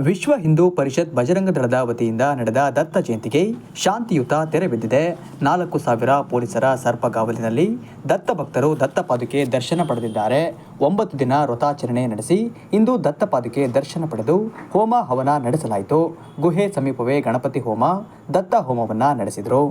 ವಿಶ್ವ ಹಿಂದೂ ಪರಿಷತ್ ಬಜರಂಗ ದಳದ ವತಿಯಿಂದ ನಡೆದ ದತ್ತ ಜಯಂತಿಗೆ ಶಾಂತಿಯುತ ತೆರೆ ಬಿದ್ದಿದೆ. 4,000 ಪೊಲೀಸರ ಸರ್ಪಗಾವಲಿನಲ್ಲಿ ದತ್ತ ಭಕ್ತರು ದತ್ತಪಾದುಕೆ ದರ್ಶನ ಪಡೆದಿದ್ದಾರೆ. 9 ದಿನ ವ್ರತಾಚರಣೆ ನಡೆಸಿ ಇಂದು ದತ್ತಪಾದುಕೆ ದರ್ಶನ ಪಡೆದು ಹೋಮ ಹವನ ನಡೆಸಲಾಯಿತು. ಗುಹೆ ಸಮೀಪವೇ ಗಣಪತಿ ಹೋಮ, ದತ್ತ ಹೋಮವನ್ನು ನಡೆಸಿದರು.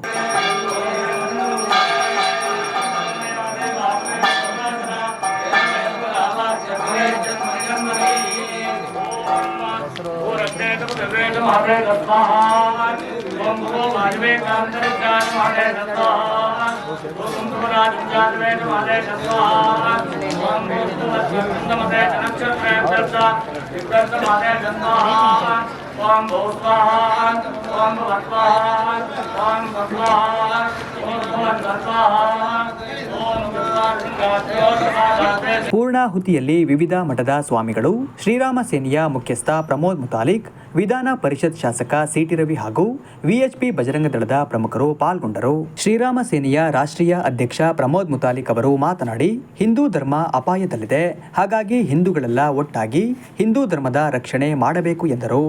ಪೂರ್ಣಾಹುತಿಯಲ್ಲಿ ವಿವಿಧ ಮಠದ ಸ್ವಾಮಿಗಳು, ಶ್ರೀರಾಮ ಸೇನೆಯ ಮುಖ್ಯಸ್ಥ ಪ್ರಮೋದ್ ಮುತಾಲಿಕ್, ವಿಧಾನ ಪರಿಷತ್ ಶಾಸಕ ಸಿಟಿ ರವಿ ಹಾಗೂ ವಿಎಚ್ಪಿ ಬಜರಂಗ ದಳದ ಪ್ರಮುಖರು ಪಾಲ್ಗೊಂಡರು. ಶ್ರೀರಾಮ ಸೇನೆಯ ರಾಷ್ಟ್ರೀಯ ಅಧ್ಯಕ್ಷ ಪ್ರಮೋದ್ ಮುತಾಲಿಕ್ ಅವರು ಮಾತನಾಡಿ, ಹಿಂದೂ ಧರ್ಮ ಅಪಾಯದಲ್ಲಿದೆ, ಹಾಗಾಗಿ ಹಿಂದೂಗಳೆಲ್ಲ ಒಟ್ಟಾಗಿ ಹಿಂದೂ ಧರ್ಮದ ರಕ್ಷಣೆ ಮಾಡಬೇಕು ಎಂದರು.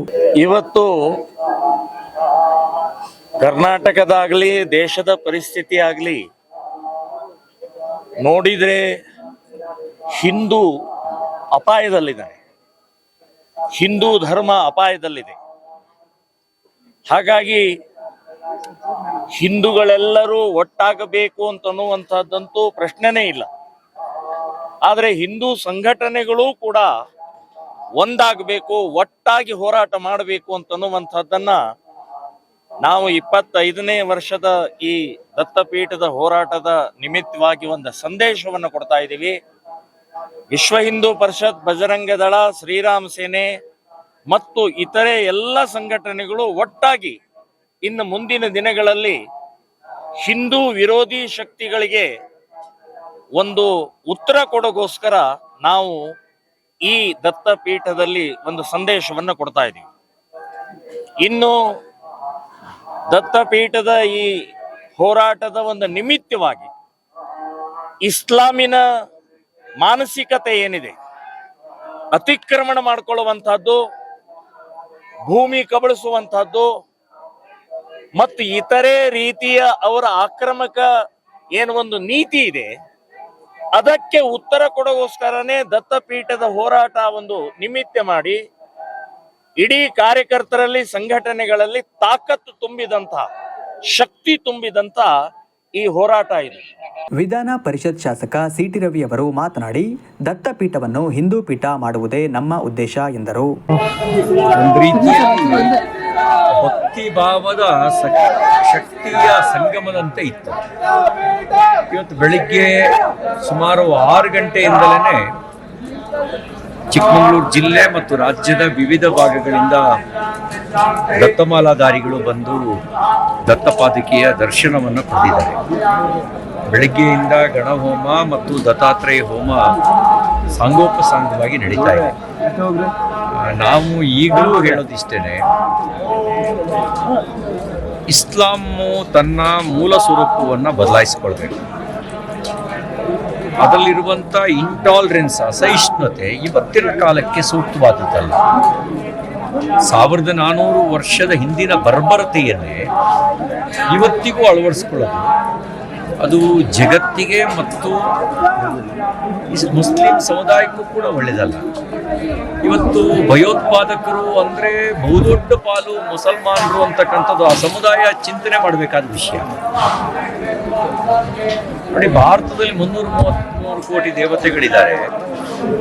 ಇವತ್ತು ಕರ್ನಾಟಕದಾಗಲಿ ದೇಶದ ಪರಿಸ್ಥಿತಿ ಆಗಲಿ ನೋಡಿದ್ರೆ ಹಿಂದೂ ಅಪಾಯದಲ್ಲಿದ್ದಾರೆ, ಹಿಂದೂ ಧರ್ಮ ಅಪಾಯದಲ್ಲಿದೆ. ಹಾಗಾಗಿ ಹಿಂದೂಗಳೆಲ್ಲರೂ ಒಟ್ಟಾಗಬೇಕು ಅಂತನ್ನುವಂಥದ್ದಂತೂ ಪ್ರಶ್ನೆನೇ ಇಲ್ಲ. ಆದರೆ ಹಿಂದೂ ಸಂಘಟನೆಗಳು ಕೂಡ ಒಂದಾಗಬೇಕು, ಒಟ್ಟಾಗಿ ಹೋರಾಟ ಮಾಡಬೇಕು ಅಂತನ್ನುವಂಥದ್ದನ್ನ ನಾವು 25ನೇ ವರ್ಷದ ಈ ದತ್ತಪೀಠದ ಹೋರಾಟದ ನಿಮಿತ್ತವಾಗಿ ಒಂದು ಸಂದೇಶವನ್ನು ಕೊಡ್ತಾ ಇದ್ದೀವಿ. ವಿಶ್ವ ಹಿಂದೂ ಪರಿಷತ್, ಬಜರಂಗ ದಳ, ಶ್ರೀರಾಮ ಸೇನೆ ಮತ್ತು ಇತರೆ ಎಲ್ಲ ಸಂಘಟನೆಗಳು ಒಟ್ಟಾಗಿ ಇನ್ನು ಮುಂದಿನ ದಿನಗಳಲ್ಲಿ ಹಿಂದೂ ವಿರೋಧಿ ಶಕ್ತಿಗಳಿಗೆ ಒಂದು ಉತ್ತರ ಕೊಡೋಗೋಸ್ಕರ ನಾವು ಈ ದತ್ತಪೀಠದಲ್ಲಿ ಒಂದು ಸಂದೇಶವನ್ನು ಕೊಡ್ತಾ ಇದ್ದೀವಿ. ಇನ್ನು ದತ್ತಪೀಠದ ಈ ಹೋರಾಟದ ಒಂದು ನಿಮಿತ್ತವಾಗಿ ಇಸ್ಲಾಮಿನ ಮಾನಸಿಕತೆ ಏನಿದೆ, ಅತಿಕ್ರಮಣ ಮಾಡಿಕೊಳ್ಳುವಂತಹದ್ದು, ಭೂಮಿ ಕಬಳಿಸುವಂತಹದ್ದು ಮತ್ತು ಇತರೆ ರೀತಿಯ ಅವರ ಆಕ್ರಮಕ ಏನು ಒಂದು ನೀತಿ ಇದೆ, ಅದಕ್ಕೆ ಉತ್ತರ ಕೊಡೋಗೋಸ್ಕರನೇ ದತ್ತಪೀಠದ ಹೋರಾಟ ಒಂದು ನಿಮಿತ್ತ ಮಾಡಿ ಇಡೀ ಕಾರ್ಯಕರ್ತರಲ್ಲಿ, ಸಂಘಟನೆಗಳಲ್ಲಿ ತಾಕತ್ತು ತುಂಬಿದಂತ, ಶಕ್ತಿ ತುಂಬಿದಂತ ಈ ಹೋರಾಟ ಇದೆ. ವಿಧಾನ ಪರಿಷತ್ ಶಾಸಕ ಸಿಟಿ ರವಿ ಅವರು ಮಾತನಾಡಿ, ದತ್ತಪೀಠವನ್ನು ಹಿಂದೂ ಪೀಠ ಮಾಡುವುದೇ ನಮ್ಮ ಉದ್ದೇಶ ಎಂದರು. ಒಂದು ರೀತಿಯ ಭಕ್ತಿ ಭಾವದ ಶಕ್ತಿಯ ಸಂಗಮದಂತೆ ಇತ್ತು. ಇವತ್ತು ಬೆಳಿಗ್ಗೆ ಸುಮಾರು 6 ಗಂಟೆಯಿಂದಲೇ ಚಿಕ್ಕಮಗಳೂರು ಜಿಲ್ಲೆ ಮತ್ತು ರಾಜ್ಯದ ವಿವಿಧ ಭಾಗಗಳಿಂದ ದತ್ತಮಾಲಾಧಾರಿಗಳು ಬಂದು ದತ್ತಪಾದುಕೆಯ ದರ್ಶನವನ್ನು ಪಡೆದಿದ್ದಾರೆ. ಬೆಳಗ್ಗೆಯಿಂದ ಗಣಹೋಮ ಮತ್ತು ದತ್ತಾತ್ರೇಯ ಹೋಮ ಸಾಂಗೋಪಸಾಂಗವಾಗಿ ನಡೀತಾ ಇದೆ. ನಾವು ಈಗಲೂ ಹೇಳೋದಿಷ್ಟೇನೆ, ಇಸ್ಲಾಮು ತನ್ನ ಮೂಲ ಸ್ವರೂಪವನ್ನು ಬದಲಾಯಿಸಿಕೊಳ್ಬೇಕು. ಅದರಲ್ಲಿರುವಂಥ ಇಂಟಾಲರೆನ್ಸ್, ಅಸಹಿಷ್ಣುತೆ ಇವತ್ತಿನ ಕಾಲಕ್ಕೆ ಸೂಕ್ತವಾದದ್ದಲ್ಲ. 1400 ವರ್ಷದ ಹಿಂದಿನ ಬರ್ಬರತೆಯನ್ನೇ ಇವತ್ತಿಗೂ ಅಳವಡಿಸ್ಕೊಳ್ಳೋದು ಅದು ಜಗತ್ತಿಗೆ ಮತ್ತು ಮುಸ್ಲಿಂ ಸಮುದಾಯಕ್ಕೂ ಕೂಡ ಒಳ್ಳೆಯದಲ್ಲ. ಇವತ್ತು ಭಯೋತ್ಪಾದಕರು ಅಂದರೆ ಬಹುದೊಡ್ಡ ಪಾಲು ಮುಸಲ್ಮಾನರು ಅಂತಕ್ಕಂಥದ್ದು ಆ ಸಮುದಾಯ ಚಿಂತನೆ ಮಾಡಬೇಕಾದ ವಿಷಯ. ನೋಡಿ, ಭಾರತದಲ್ಲಿ 333 ಕೋಟಿ ದೇವತೆಗಳಿದ್ದಾರೆ.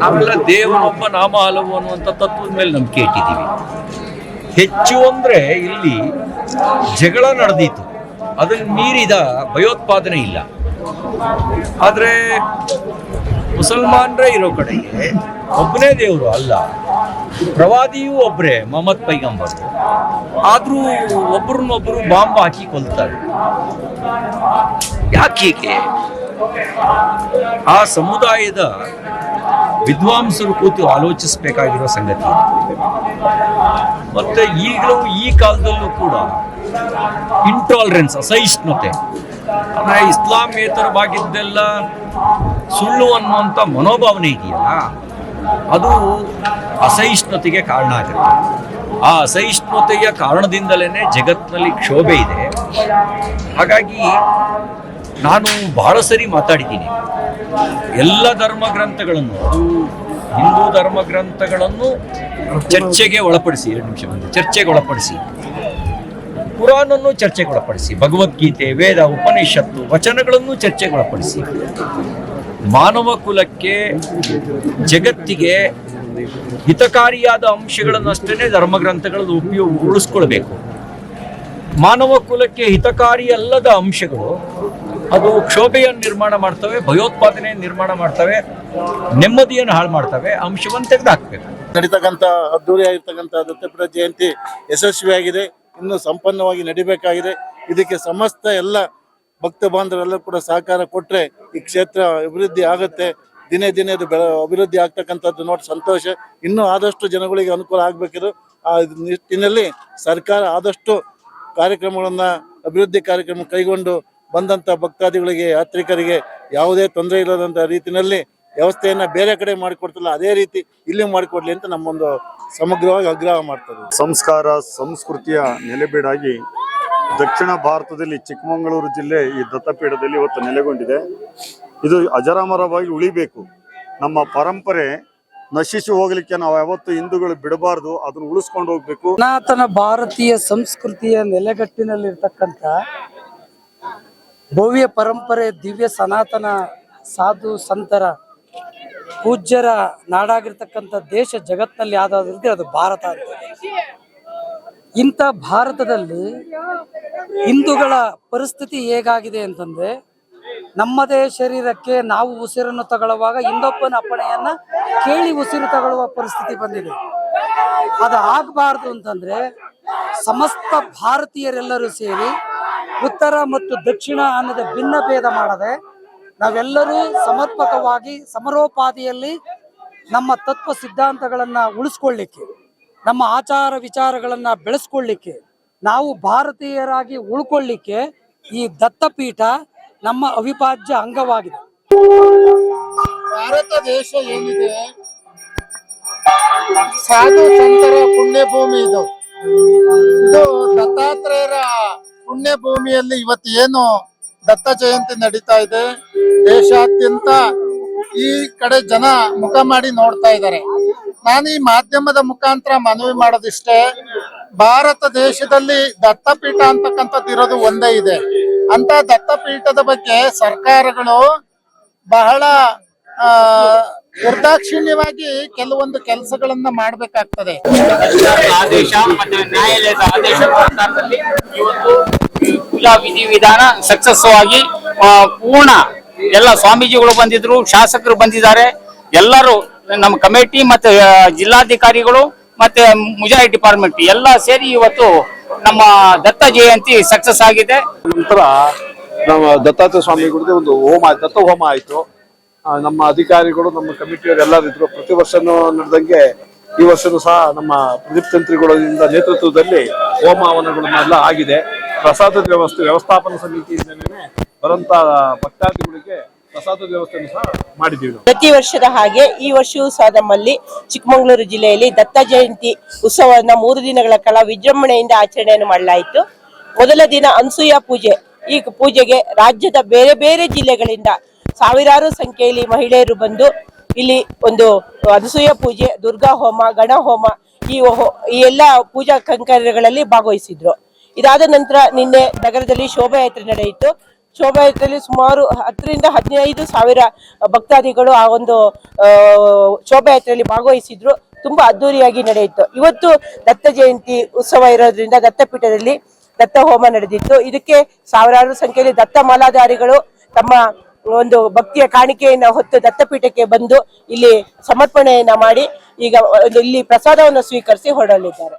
ನಾವೆಲ್ಲ ದೇವನೊಬ್ಬ ನಾಮ ಹಲವು ಅನ್ನುವಂಥ ತತ್ವದ ಮೇಲೆ ನಂಬಿಕೆ ಇಟ್ಟಿದ್ದೀವಿ. ಹೆಚ್ಚು ಅಂದರೆ ಇಲ್ಲಿ ಜಗಳ ನಡೆದೀತು, ಅದನ್ನು ಮೀರಿದ ಭಯೋತ್ಪಾದನೆ ಇಲ್ಲ. ಆದರೆ ಮುಸಲ್ಮಾನರೇ ಇರೋ ಕಡೆಗೆ ಒಬ್ಬನೇ ದೇವರು ಅಲ್ಲ, ಪ್ರವಾದಿಯೂ ಒಬ್ಬರೇ, ಮೊಹಮ್ಮದ್ ಪೈಗಂಬರ್. ಆದರೂ ಒಬ್ಬರನ್ನೊಬ್ಬರು ಬಾಂಬ್ ಹಾಕಿ ಕೊಲ್ತಾರೆ. ಯಾಕೆ? ಆ ಸಮುದಾಯದ ವಿದ್ವಾಂಸರು ಕೂತು ಆಲೋಚಿಸಬೇಕಾಗಿರೋ ಸಂಗತಿ. ಮತ್ತೆ ಈಗಲೂ ಈ ಕಾಲದಲ್ಲೂ ಕೂಡ ಇಂಟಾಲರೆನ್ಸ್, ಅಸಹಿಷ್ಣುತೆ, ಅಂದರೆ ಇಸ್ಲಾಮೇತರವಾಗಿದ್ದೆಲ್ಲ ಸುಳ್ಳು ಅನ್ನುವಂಥ ಮನೋಭಾವನೆ ಇದೆಯಲ್ಲ, ಅದು ಅಸಹಿಷ್ಣುತೆಗೆ ಕಾರಣ ಆಗುತ್ತೆ. ಆ ಅಸಹಿಷ್ಣುತೆಯ ಕಾರಣದಿಂದಲೇ ಜಗತ್ತಿನಲ್ಲಿ ಕ್ಷೋಭೆ ಇದೆ. ಹಾಗಾಗಿ ನಾನು ಬಹಳ ಸರಿ ಮಾತಾಡಿದ್ದೀನಿ, ಎಲ್ಲ ಧರ್ಮ ಗ್ರಂಥಗಳನ್ನು, ಅದು ಹಿಂದೂ ಧರ್ಮ ಗ್ರಂಥಗಳನ್ನು ಚರ್ಚೆಗೆ ಒಳಪಡಿಸಿ, 2 ನಿಮಿಷ ಬಂದು ಚರ್ಚೆಗೆ ಒಳಪಡಿಸಿ, ಕುರಾನನ್ನು ಚರ್ಚೆಗೆ ಒಳಪಡಿಸಿ, ಭಗವದ್ಗೀತೆ, ವೇದ, ಉಪನಿಷತ್ತು, ವಚನಗಳನ್ನು ಚರ್ಚೆಗೆ ಒಳಪಡಿಸಿ. ಮಾನವ ಕುಲಕ್ಕೆ, ಜಗತ್ತಿಗೆ ಹಿತಕಾರಿಯಾದ ಅಂಶಗಳನ್ನಷ್ಟೇ ಧರ್ಮಗ್ರಂಥಗಳನ್ನು ಉಳಿಸ್ಕೊಳ್ಬೇಕು. ಮಾನವ ಕುಲಕ್ಕೆ ಹಿತಕಾರಿ ಅಲ್ಲದ ಅಂಶಗಳು ಅದು ಕ್ಷೋಭೆಯನ್ನು ನಿರ್ಮಾಣ ಮಾಡ್ತವೆ, ಭಯೋತ್ಪಾದನೆಯನ್ನು ನಿರ್ಮಾಣ ಮಾಡ್ತವೆ, ನೆಮ್ಮದಿಯನ್ನು ಹಾಳು ಮಾಡ್ತವೆ. ಅಂಶವನ್ನು ತೆಗೆದುಹಾಕಬೇಕು. ನಡೀತಕ್ಕಂಥ ಅದ್ದೂರಿಯಾಗಿರ್ತಕ್ಕಂಥ ದತ್ತಪೀಠ ಜಯಂತಿ ಯಶಸ್ವಿಯಾಗಿದೆ, ಇನ್ನು ಸಂಪನ್ನವಾಗಿ ನಡಿಬೇಕಾಗಿದೆ. ಇದಕ್ಕೆ ಸಮಸ್ತ ಎಲ್ಲ ಭಕ್ತ ಬಾಂಧವರೆಲ್ಲರೂ ಕೂಡ ಸಹಕಾರ ಕೊಟ್ಟರೆ ಈ ಕ್ಷೇತ್ರ ಅಭಿವೃದ್ಧಿ ಆಗುತ್ತೆ. ದಿನೇ ದಿನೇ ಅದು ಅಭಿವೃದ್ಧಿ ಆಗ್ತಕ್ಕಂಥದ್ದು ನೋಡಿ ಸಂತೋಷ. ಇನ್ನೂ ಆದಷ್ಟು ಜನಗಳಿಗೆ ಅನುಕೂಲ ಆಗಬೇಕಿದ್ರು. ಆ ನಿಟ್ಟಿನಲ್ಲಿ ಸರ್ಕಾರ ಆದಷ್ಟು ಕಾರ್ಯಕ್ರಮಗಳನ್ನು, ಅಭಿವೃದ್ಧಿ ಕಾರ್ಯಕ್ರಮ ಕೈಗೊಂಡು ಬಂದಂಥ ಭಕ್ತಾದಿಗಳಿಗೆ, ಯಾತ್ರಿಕರಿಗೆ ಯಾವುದೇ ತೊಂದರೆ ಇಲ್ಲದಂಥ ರೀತಿಯಲ್ಲಿ ವ್ಯವಸ್ಥೆಯನ್ನು ಬೇರೆ ಕಡೆ ಮಾಡಿಕೊಡ್ತಿಲ್ಲ, ಅದೇ ರೀತಿ ಇಲ್ಲಿ ಮಾಡಿಕೊಡ್ಲಿ ಅಂತ ನಮ್ಮೊಂದು ಸಮಗ್ರವಾಗಿ ಆಗ್ರಹ ಮಾಡ್ತದೆ. ಸಂಸ್ಕಾರ ಸಂಸ್ಕೃತಿಯ ನೆಲೆಬೀಡಾಗಿ ದಕ್ಷಿಣ ಭಾರತದಲ್ಲಿ ಚಿಕ್ಕಮಗಳೂರು ಜಿಲ್ಲೆ ಈ ದತ್ತಪೀಠದಲ್ಲಿ ಇವತ್ತು ನೆಲೆಗೊಂಡಿದೆ. ಇದು ಅಜರಾಮರವಾಗಿ ಉಳಿಬೇಕು. ನಮ್ಮ ಪರಂಪರೆ ನಶಿಸಿ ಹೋಗ್ಲಿಕ್ಕೆ ನಾವು ಯಾವತ್ತು ಹಿಂದೂಗಳು ಬಿಡಬಾರ್ದು, ಅದನ್ನು ಉಳಿಸ್ಕೊಂಡು ಹೋಗ್ಬೇಕು. ಸನಾತನ ಭಾರತೀಯ ಸಂಸ್ಕೃತಿಯ ನೆಲೆಗಟ್ಟಿನಲ್ಲಿರ್ತಕ್ಕಂಥ ಭವ್ಯ ಪರಂಪರೆ, ದಿವ್ಯ ಸನಾತನ ಸಾಧು ಸಂತರ ಪೂಜ್ಯರ ನಾಡಾಗಿರ್ತಕ್ಕಂಥ ದೇಶ ಜಗತ್ತಿನಲ್ಲಿ ಯಾವ್ದಾದ್ರು ಅದು ಭಾರತ ಅಂತ. ಇಂಥ ಭಾರತದಲ್ಲಿ ಹಿಂದೂಗಳ ಪರಿಸ್ಥಿತಿ ಹೇಗಾಗಿದೆ ಅಂತಂದ್ರೆ, ನಮ್ಮದೇ ಶರೀರಕ್ಕೆ ನಾವು ಉಸಿರನ್ನು ತಗೊಳ್ಳುವಾಗ ಇನ್ನೊಬ್ಬನ ಅಪ್ಪಣೆಯನ್ನ ಕೇಳಿ ಉಸಿರು ತಗೊಳ್ಳುವ ಪರಿಸ್ಥಿತಿ ಬಂದಿದೆ. ಅದು ಆಗಬಾರ್ದು ಅಂತಂದ್ರೆ ಸಮಸ್ತ ಭಾರತೀಯರೆಲ್ಲರೂ ಸೇರಿ ಉತ್ತರ ಮತ್ತು ದಕ್ಷಿಣ ಅನ್ನೋದು ಭಿನ್ನ ಭೇದ ಮಾಡದೆ ನಾವೆಲ್ಲರೂ ಸಮರ್ಪಕವಾಗಿ ಸಮರೋಪಾದಿಯಲ್ಲಿ ನಮ್ಮ ತತ್ವ ಸಿದ್ಧಾಂತಗಳನ್ನ ಉಳಿಸ್ಕೊಳ್ಳಿಕ್ಕೆ, ನಮ್ಮ ಆಚಾರ ವಿಚಾರಗಳನ್ನ ಬೆಳೆಸ್ಕೊಳ್ಳಿಕ್ಕೆ, ನಾವು ಭಾರತೀಯರಾಗಿ ಉಳ್ಕೊಳ್ಳಿಕ್ಕೆ ಈ ದತ್ತಪೀಠ ನಮ್ಮ ಅವಿಭಾಜ್ಯ ಅಂಗವಾಗಿದೆ. ಭಾರತ ದೇಶ ಏನಿದೆ ಸಾಧು ಸಂತರ ಪುಣ್ಯ ಭೂಮಿ. ಇದು ದತ್ತಾತ್ರೇಯರ ಪುಣ್ಯ ಭೂಮಿಯಲ್ಲಿ ಇವತ್ತು ಏನು ದತ್ತ ಜಯಂತಿ ನಡೀತಾ ಇದೆ, ದೇಶಾದ್ಯಂತ ಈ ಕಡೆ ಜನ ಮುಖ ಮಾಡಿ ನೋಡ್ತಾ ಇದ್ದಾರೆ. ನಾನು ಈ ಮಾಧ್ಯಮದ ಮುಖಾಂತರ ಮನವಿ ಮಾಡೋದಿಷ್ಟೇ, ಭಾರತ ದೇಶದಲ್ಲಿ ದತ್ತಪೀಠ ಅಂತಕ್ಕಂಥದ್ದು ಇರೋದು ಒಂದೇ ಇದೆ. ಅಂತ ದತ್ತಪೀಠದ ಬಗ್ಗೆ ಸರ್ಕಾರಗಳು ಬಹಳ ನಿರ್ದಾಕ್ಷಿಣ್ಯವಾಗಿ ಕೆಲವೊಂದು ಕೆಲಸಗಳನ್ನ ಮಾಡ್ಬೇಕಾಗ್ತದೆ. ಆದೇಶ ಮತ್ತೆ ನ್ಯಾಯಾಲಯದ ಆದೇಶ ಪ್ರಕಾರದಲ್ಲಿ ಇವತ್ತು ಪೂಜಾ ವಿಧಿವಿಧಾನ ಸಕ್ಸಸ್ ಆಗಿ ಪೂರ್ಣ ಎಲ್ಲ ಸ್ವಾಮೀಜಿಗಳು ಬಂದಿದ್ರು, ಶಾಸಕರು ಬಂದಿದ್ದಾರೆ, ಎಲ್ಲರೂ ನಮ್ಮ ಕಮಿಟಿ ಮತ್ತೆ ಜಿಲ್ಲಾಧಿಕಾರಿಗಳು ಮತ್ತೆ ಮುಜರಾಯಿ ಡಿಪಾರ್ಟ್ಮೆಂಟ್ ಎಲ್ಲ ಸೇರಿ ಇವತ್ತು ನಮ್ಮ ದತ್ತ ಜಯಂತಿ ಸಕ್ಸಸ್ ಆಗಿದೆ. ನಂತರ ನಮ್ಮ ದತ್ತಾತ್ರೇಯ ಸ್ವಾಮಿಗಳದ್ದು ಒಂದು ದತ್ತ ಹೋಮ ಆಯ್ತು. ನಮ್ಮ ಅಧಿಕಾರಿಗಳು, ನಮ್ಮ ಕಮಿಟಿಯವರು ಎಲ್ಲರೂ ಇದ್ರು. ಪ್ರತಿ ವರ್ಷನೂ ನಡೆದಂಗೆ ಈ ವರ್ಷನೂ ಸಹ ನಮ್ಮ ಪ್ರದೀಪ್ ತಂತ್ರಿಗಳಿಂದ ನೇತೃತ್ವದಲ್ಲಿ ಹೋಮ ಹವನಗಳನ್ನೆಲ್ಲ ಆಗಿದೆ. ಪ್ರಸಾದದ ವ್ಯವಸ್ಥಾಪನಾ ಸಮಿತಿಯಿಂದಲೇ ಬರುವಂತ ಭಕ್ತಾದಿಗಳಿಗೆ ಪ್ರಸಾದದ ವ್ಯವಸ್ಥೆಯನ್ನು ಸಹ ಮಾಡಿದ್ದೀವಿ. ಪ್ರತಿ ವರ್ಷದ ಹಾಗೆ ಈ ವರ್ಷವೂ ಸಹ ನಮ್ಮಲ್ಲಿ ಚಿಕ್ಕಮಗಳೂರು ಜಿಲ್ಲೆಯಲ್ಲಿ ದತ್ತ ಜಯಂತಿ ಉತ್ಸವವನ್ನು 3 ದಿನಗಳ ಕಾಲ ವಿಜೃಂಭಣೆಯಿಂದ ಆಚರಣೆಯನ್ನು ಮಾಡಲಾಯಿತು. ಮೊದಲ ದಿನ ಅನಸೂಯ ಪೂಜೆ. ಈ ಪೂಜೆಗೆ ರಾಜ್ಯದ ಬೇರೆ ಬೇರೆ ಜಿಲ್ಲೆಗಳಿಂದ ಸಾವಿರಾರು ಸಂಖ್ಯೆಯಲ್ಲಿ ಮಹಿಳೆಯರು ಬಂದು ಇಲ್ಲಿ ಒಂದು ಅನಸೂಯ ಪೂಜೆ, ದುರ್ಗಾ ಹೋಮ, ಗಣ ಹೋಮ ಈ ಎಲ್ಲ ಪೂಜಾ ಕೈಂಕರ್ಯಗಳಲ್ಲಿ ಭಾಗವಹಿಸಿದ್ರು. ಇದಾದ ನಂತರ ನಿನ್ನೆ ನಗರದಲ್ಲಿ ಶೋಭಾಯಾತ್ರೆ ನಡೆಯಿತು. ಶೋಭಾಯಾತ್ರೆಯಲ್ಲಿ ಸುಮಾರು 10 ರಿಂದ 15 ಸಾವಿರ ಭಕ್ತಾದಿಗಳು ಆ ಒಂದು ಶೋಭಾಯಾತ್ರೆಯಲ್ಲಿ ಭಾಗವಹಿಸಿದ್ರು. ತುಂಬಾ ಅದ್ದೂರಿಯಾಗಿ ನಡೆಯಿತು. ಇವತ್ತು ದತ್ತ ಜಯಂತಿ ಉತ್ಸವ ಇರೋದ್ರಿಂದ ದತ್ತಪೀಠದಲ್ಲಿ ದತ್ತ ಹೋಮ ನಡೆದಿತ್ತು. ಇದಕ್ಕೆ ಸಾವಿರಾರು ಸಂಖ್ಯೆಯಲ್ಲಿ ದತ್ತ ಮಾಲಾಧಾರಿಗಳು ತಮ್ಮ ಒಂದು ಭಕ್ತಿಯ ಕಾಣಿಕೆಯನ್ನ ಹೊತ್ತು ದತ್ತಪೀಠಕ್ಕೆ ಬಂದು ಇಲ್ಲಿ ಸಮರ್ಪಣೆಯನ್ನ ಮಾಡಿ ಈಗ ಇಲ್ಲಿ ಪ್ರಸಾದವನ್ನು ಸ್ವೀಕರಿಸಿ ಹೊರಡಲಿದ್ದಾರೆ.